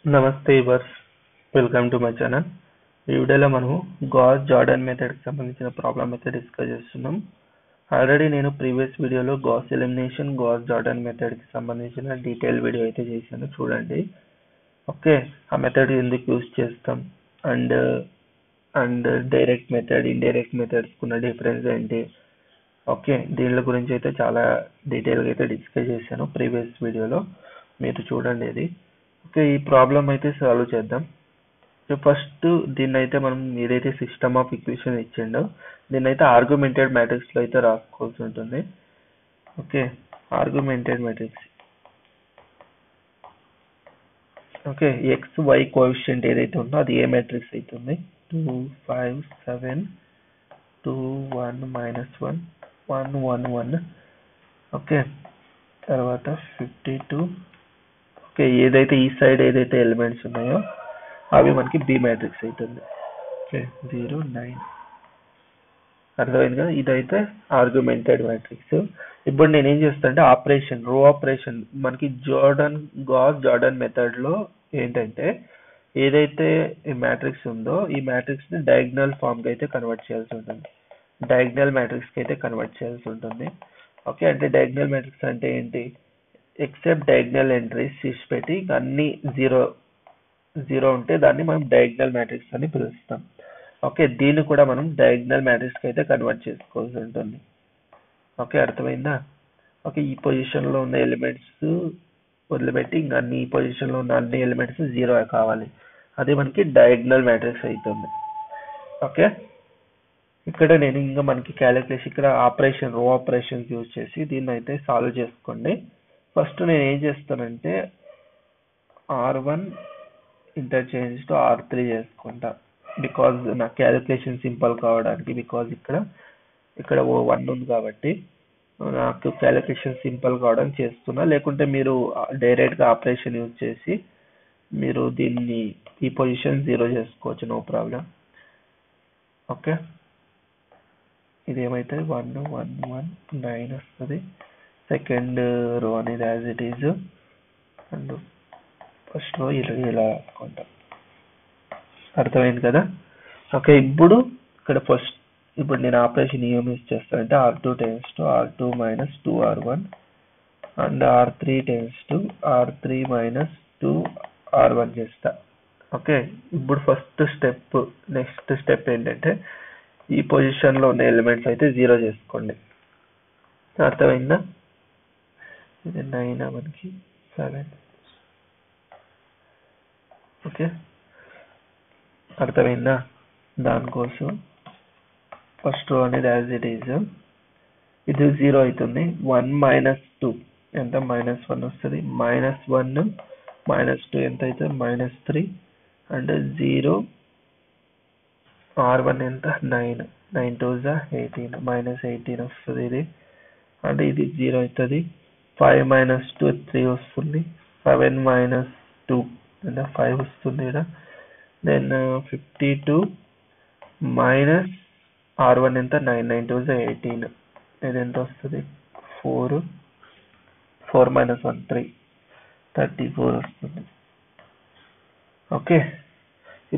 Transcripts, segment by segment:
నమస్తే viewers, welcome to my channel. ఈ వీడియోలో మనము గాస్ జార్డన్ మెథడ్ కి సంబంధించిన ప్రాబ్లం అయితే డిస్కస్ చేస్తున్నాం. ఆల్రెడీ నేను ప్రీవియస్ వీడియోలో Gauss elimination, Gauss Jordan method కి సంబంధించిన డీటెయిల్ వీడియో అయితే చేశాను, చూడండి. ఓకే, ఆ మెథడ్ ఎందుకు యూజ్ చేస్తాం and direct method, indirect methods ఉన్న డిఫరెన్స్ ఏంటి, ఓకే, దీనిల గురించి అయితే చాలా డీటెయిల్గా అయితే డిస్కస్ చేశాను ప్రీవియస్ వీడియోలో. మీరు చూడండి ఇది. ఓకే, ఈ ప్రాబ్లం అయితే సాల్వ్ చేద్దాం. ఫస్ట్ దీన్ని అయితే మనం ఏదైతే సిస్టమ్ ఆఫ్ ఈక్వేషన్ ఇచ్చిండో దీన్ని అయితే ఆర్గ్యుమెంటెడ్ మ్యాట్రిక్స్ లో అయితే రాసుకోవాల్సి ఉంటుంది. Okay, augmented matrix. Okay, X Y coefficient ఏదైతే ఉందో అది ఏ మ్యాట్రిక్స్ అవుతుంది? 2 5 7 2 1 -1 1 1 1. ఓకే, తర్వాత 52. ఓకే, ఏదైతే ఈ సైడ్ ఏదైతే ఎలిమెంట్స్ ఉన్నాయో అవి మనకి బి మ్యాట్రిక్స్ అవుతుంది. ఓకే, 0 9. అర్థమైంది కదా, ఇదైతే ఆర్గ్యుమెంటెడ్ మ్యాట్రిక్స్. ఇప్పుడు నేను ఏం చేస్తాను అంటే ఆపరేషన్, రో ఆపరేషన్ మనకి గాస్ జార్డన్ మెథడ్ లో ఏంటంటే ఏదైతే ఈ మ్యాట్రిక్స్ ఉందో ఈ మ్యాట్రిక్స్ ని డయాగ్నల్ ఫామ్ కి అయితే కన్వర్ట్ చేయాల్సి ఉంటుంది, డయాగ్నల్ మ్యాట్రిక్స్ కి అయితే కన్వర్ట్ చేయాల్సి ఉంటుంది. ఓకే, అంటే డయాగ్నల్ మ్యాట్రిక్స్ అంటే ఏంటి? ఎక్సెప్ట్ డయాగ్నల్ ఎంట్రీస్ తీసి పెట్టి అన్ని జీరో ఉంటే దాన్ని మనం డయాగ్నల్ మ్యాట్రిక్స్ అని పిలుస్తాం. ఓకే, దీన్ని కూడా మనం డయాగ్నల్ మ్యాట్రిక్స్ కి అయితే కన్వర్ట్ చేసుకోవాల్సి ఉంటుంది. ఓకే, అర్థమైందా? ఓకే, ఈ పొజిషన్ లో ఉన్న ఎలిమెంట్స్ వదిలిపెట్టి ఇంకా అన్ని ఈ పొజిషన్ లో ఉన్న అన్ని ఎలిమెంట్స్ జీరో కావాలి, అది మనకి డయాగ్నల్ మ్యాట్రిక్స్ అవుతుంది. ఓకే, ఇక్కడ నేను ఇంకా మనకి క్యాలిక్యులేషన్, ఇక్కడ ఆపరేషన్, రో ఆపరేషన్ యూజ్ చేసి దీన్ని అయితే సాల్వ్ చేసుకోండి. ఫస్ట్ నేను ఏం చేస్తానంటే R1 ఇంటర్చేంజ్ టు R3 చేసుకుంటా, బికాజ్ నా క్యాలిక్యులేషన్ సింపుల్ కావడానికి. బికాజ్ ఇక్కడ ఓ 1 ఉంది కాబట్టి నాకు క్యాలిక్యులేషన్ సింపుల్ కావడానికి చేస్తున్నా. లేకుంటే మీరు డైరెక్ట్ గా ఆపరేషన్ యూజ్ చేసి మీరు దీన్ని ఈ పొజిషన్ 0 చేసుకోవచ్చు, నో ప్రాబ్లం. ఓకే, ఇది ఏమైతుంది? 1 1 1 9 వస్తుంది. సెకండ్ రో అనేది as it is, and first row ఇలా రాసుకుంటాం. అర్థమైంది కదా? ఓకే, ఇప్పుడు నేను ఆపరేషన్ ఏం యూజ్ చేస్తానంటే R2 tends to R2 - 2R1 and R3 tends to R3 - 2R1 చేస్తా. ఓకే, ఇప్పుడు నెక్స్ట్ స్టెప్ ఏంటంటే ఈ పొజిషన్ లో ఉన్న ఎలిమెంట్స్ అయితే 0 చేసుకోండి. అర్థమైందా? ఇది 9 మనకి 7. ఓకే, అర్థమైందా? దానికోసం ఫస్ట్ రో అనేది యాజ్ ఇట్ ఈజ్, ఇది 0 అవుతుంది. 1 - 2 ఎంత? -1 వస్తుంది. -1 -2 ఎంత అవుతుంది? -3. అండ్ 0 R1 ఎంత? 9 9 2 18 -18 వస్తుంది ఇది. అంటే ఇది 0 అవుతుంది. 5 - 2 3 వస్తుంది. 7 - 2 ఎంత? 5 వస్తుంది ఇక్కడ. దెన్ 52 R1 ఎంత? 9 9 2 18. ఇది ఎంత వస్తుంది? 4 4 - 1 3 34 వస్తుంది. ఓకే,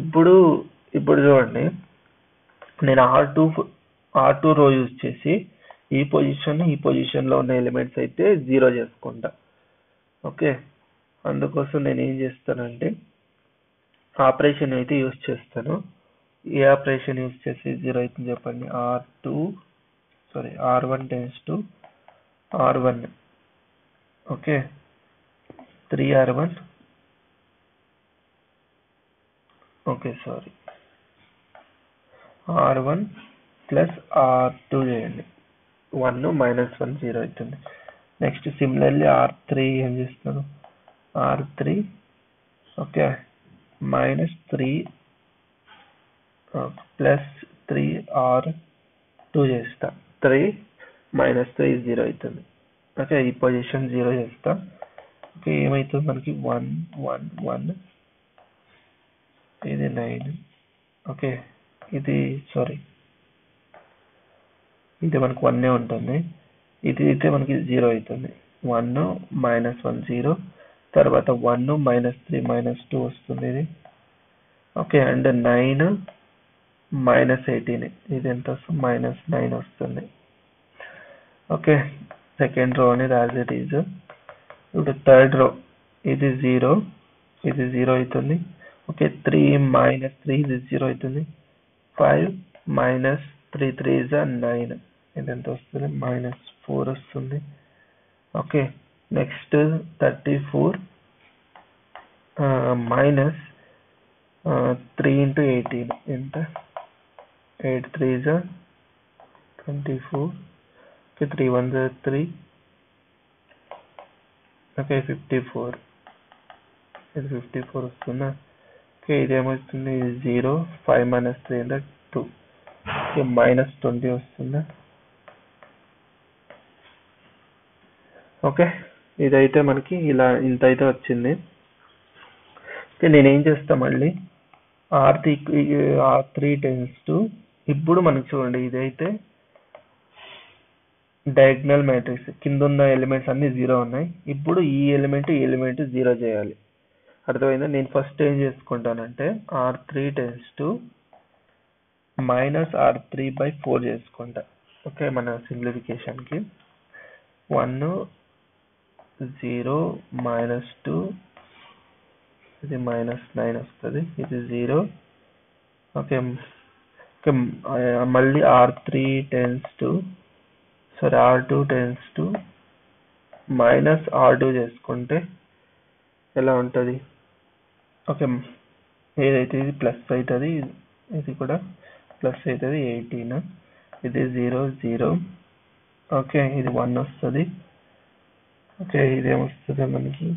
ఇప్పుడు చూడండి, నేను R2 రో యూజ్ చేసి ఈ పొజిషన్ లో ఉన్న ఎలిమెంట్స్ అయితే 0 చేసుకుంటా. ఓకే, అందుకోసం నేను ఏం చేస్తానంటే ఆపరేషన్ అయితే యూజ్ చేస్తాను. ఏ ఆపరేషన్ యూజ్ చేసి 0 అవుతుంది చెప్పండి? R1 tends to R1. Okay, 3R1. Okay, sorry, R1 plus R2 చేయండి. 1 - 1 0 అవుతుంది. నెక్స్ట్ సిమిలర్లీ R3 ఏం చేస్తాను? R3 ఓకే -3 ప్లస్ 3R2 చేస్తా. 3 - 3 0 అవుతుంది. ఓకే, ఈ పొజిషన్ 0 చేస్తా. ఓకే, ఏమవుతుంది మనకి? 1 1 1. ఇది 9. ఓకే, ఇది మనకి 1 ఉంటుంది. ఇది అయితే మనకి 0 అవుతుంది. 1 - 1 0. తర్వాత 1 -3 -2 వస్తుంది ఇది. ఓకే, అండ్ 9 -18 ఇది ఎంత వస్తుంది? -9 వస్తుంది. ఓకే, సెకండ్ రో అనేది యాజ్ ఇట్ ఈజ్. ఇప్పుడు థర్డ్ రో ఇది 0, ఇది 0 అవుతుంది. ఓకే, 3 -3 ఇది 0 అవుతుంది. 5 -3 3 is 9 ఇది ఎంత వస్తుంది? -4 వస్తుంది. ఓకే, నెక్స్ట్ 34 minus 3 into 18 ఎంత? 8 3 is 24. Okay, 3 1s are 3. Okay, 54 ఇది 54 వస్తుందా? ఓకే, ఇది ఏమవుతుంది? 0 5 minus 3 అంటే 2. ఓకే, -20 వస్తుందా? ఓకే, ఇదైతే మనకి ఇలా ఇంత అయితే వచ్చింది. ఓకే, నేనేం చేస్తా మళ్ళీ R3 tends to, ఇప్పుడు మనకి చూడండి ఇదైతే డయాగ్నల్ మ్యాట్రిక్స్, కింద ఉన్న ఎలిమెంట్స్ అన్ని 0 ఉన్నాయి. ఇప్పుడు ఈ ఎలిమెంట్ 0 చేయాలి. అర్థమైందా? నేను ఫస్ట్ ఏం చేసుకుంటానంటే R3 tends to -R3/4 చేసుకుంటా. ఓకే, మన సింప్లిఫికేషన్ కి 1 0 -2 ఇది -9 వస్తుంది. ఇది 0. ఓకే, మళ్ళీ R2 tends to -R2 చేసుకుంటే ఎలా ఉంటుంది? ఓకే, ఏదైతే ఇది ప్లస్ అవుతుంది, ఇది కూడా ప్లస్ అవుతుంది. 18 ఇది 0 0. ఓకే, ఇది 1 వస్తుంది. ఓకే, ఇదేమొస్తుంది మనకి?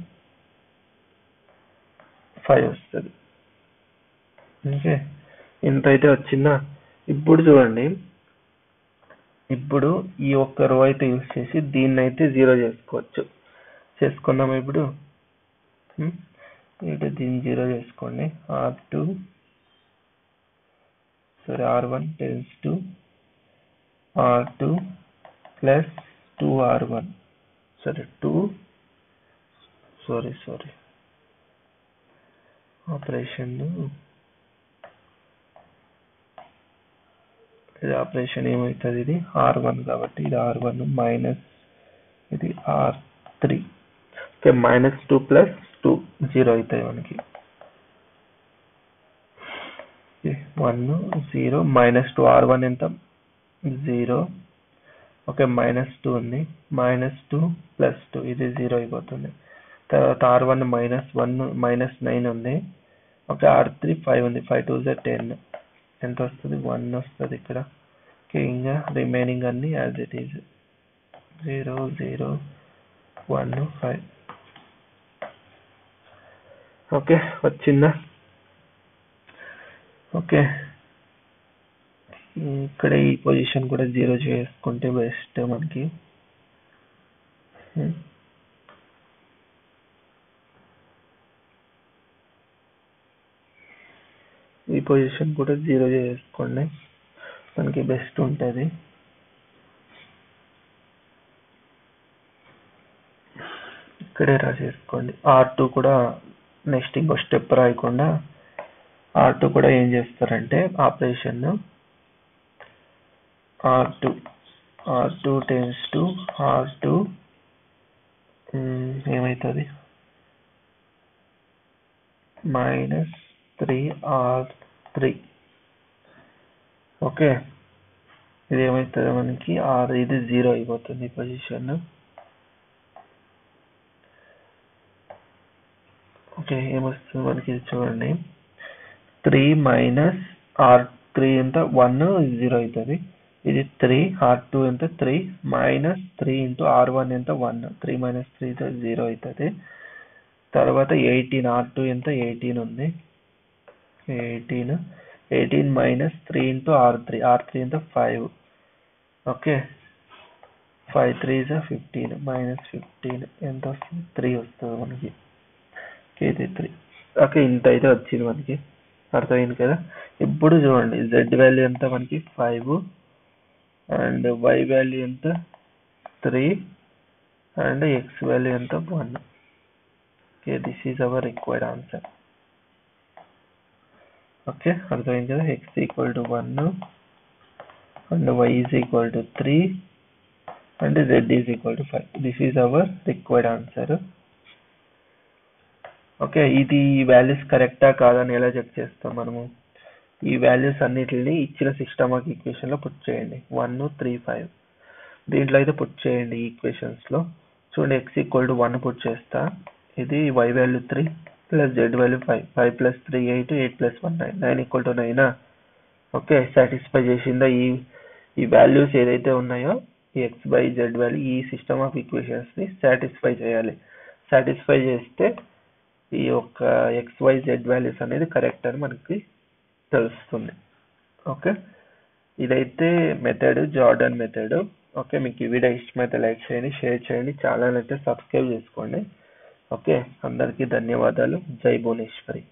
5 వస్తుంది. ఓకే, ఇంత అయితే వచ్చిందా? ఇప్పుడు చూడండి, ఇప్పుడు ఈ ఒక్క రో అయితే యూజ్ చేసి దీన్ని అయితే 0 చేసుకుందాం. ఇప్పుడు దీన్ని 0 చేసుకోండి. R1 tends to R2 plus 2R1. Operation ఏమవుతుంది? ఇది R1 కాబట్టి ఇది R1 మైనస్ ఇది R3. ఓకే, -2 + 2 0 అవుతాయి మనకి. 1 0 -2 R1 ఎంత? 0. ఓకే, -2 ఉంది. -2 + 2 ఇది 0 అయిపోతుంది. తర్వాత R1 -9 ఉంది. ఓకే, R3 5 ఉంది. 5 2s are 10 ఎంత వస్తుంది? 1 వస్తుంది ఇక్కడ. ఓకే, ఇంకా రిమైనింగ్ అన్ని యాజ్ ఇట్ ఈజ్ 0 0 1 5. ఓకే, వచ్చిందా? ఓకే, ఇక్కడ ఈ పొజిషన్ కూడా 0 చేసుకుంటే బెస్ట్ మనకి. ఈ పొజిషన్ కూడా 0 చేసుకోండి, మనకి బెస్ట్ ఉంటుంది. ఇక్కడే రాసేసుకోండి. R2 కూడా నెక్స్ట్ ఇంకో స్టెప్ రాయకుండా R2 కూడా ఏం చేస్తారంటే operation R2 tends to R2 ఏమవుతుంది? -3R3. ఓకే, ఇది ఏమవుతుంది మనకి? ఇది 0 అయిపోతుంది ఈ పొజిషన్. ఓకే, ఏమొస్తుంది మనకి? చూడండి, 3 -R3 ఎంత? 1 0 అవుతుంది. ఇది 3 R2 ఎంత? 3 -3 into R1 ఎంత? 1 3 - 3 0 అవుతుంది. తర్వాత 18 R2 ఎంత? 18 ఉంది. 18 -3 into R3 ఎంత? 5. ఓకే, 5 3 is 15 -15 ఎంత వస్తుంది? 3 వస్తుంది మనకి. ఇది 3. ఓకే, ఇంత అయితే వచ్చింది మనకి. అర్థమైంది కదా? ఇప్పుడు చూడండి, Z వాల్యూ ఎంత మనకి? 5 అండ్ Y వాల్యూ ఎంత? 3 అండ్ X వాల్యూ ఎంత? 1. Okay, this is our required answer. Okay, అర్థమైంది కదా. X equal to 1 and Y is equal to 3 and Z is equal to 5. This is our required answer. Okay, ఇది values కరెక్టా కాదని ఎలా check చేస్తాం మనము? ఈ వాల్యూస్ అన్నిటిని ఇచ్చిన సిస్టమ్ ఆఫ్ ఈక్వేషన్ లో పుట్ చేయండి. 1, 3, 5 దీంట్లో అయితే పుట్ చేయండి ఈక్వేషన్స్ లో. చూడండి, x ఈక్వల్ టు 1 పుట్ చేస్తా. ఇది y value 3 plus z value 5. 5 plus 3 8, 8 plus 1 9. 9 equal to 9. Okay, satisfy చేసిందా? ఈ వాల్యూస్ ఏదైతే ఉన్నాయో ఈ x బై z వాల్యూ ఈ సిస్టమ్ ఆఫ్ ఈక్వేషన్స్ ని సాటిస్ఫై చేయాలి. సాటిస్ఫై చేస్తే ఈ యొక్క XYZ వాల్యూస్ అనేది కరెక్ట్ అని మనకి తెలుస్తుంది. ఓకే, ఇదైతే మెథడ్, జార్డన్ మెథడ్. ఓకే, మీకు ఈ వీడియో ఇష్టమైతే లైక్ చేయండి, షేర్ చేయండి, ఛానల్ అయితే సబ్స్క్రైబ్ చేసుకోండి. ఓకే, అందరికీ ధన్యవాదాలు. జై భువనేశ్వరి.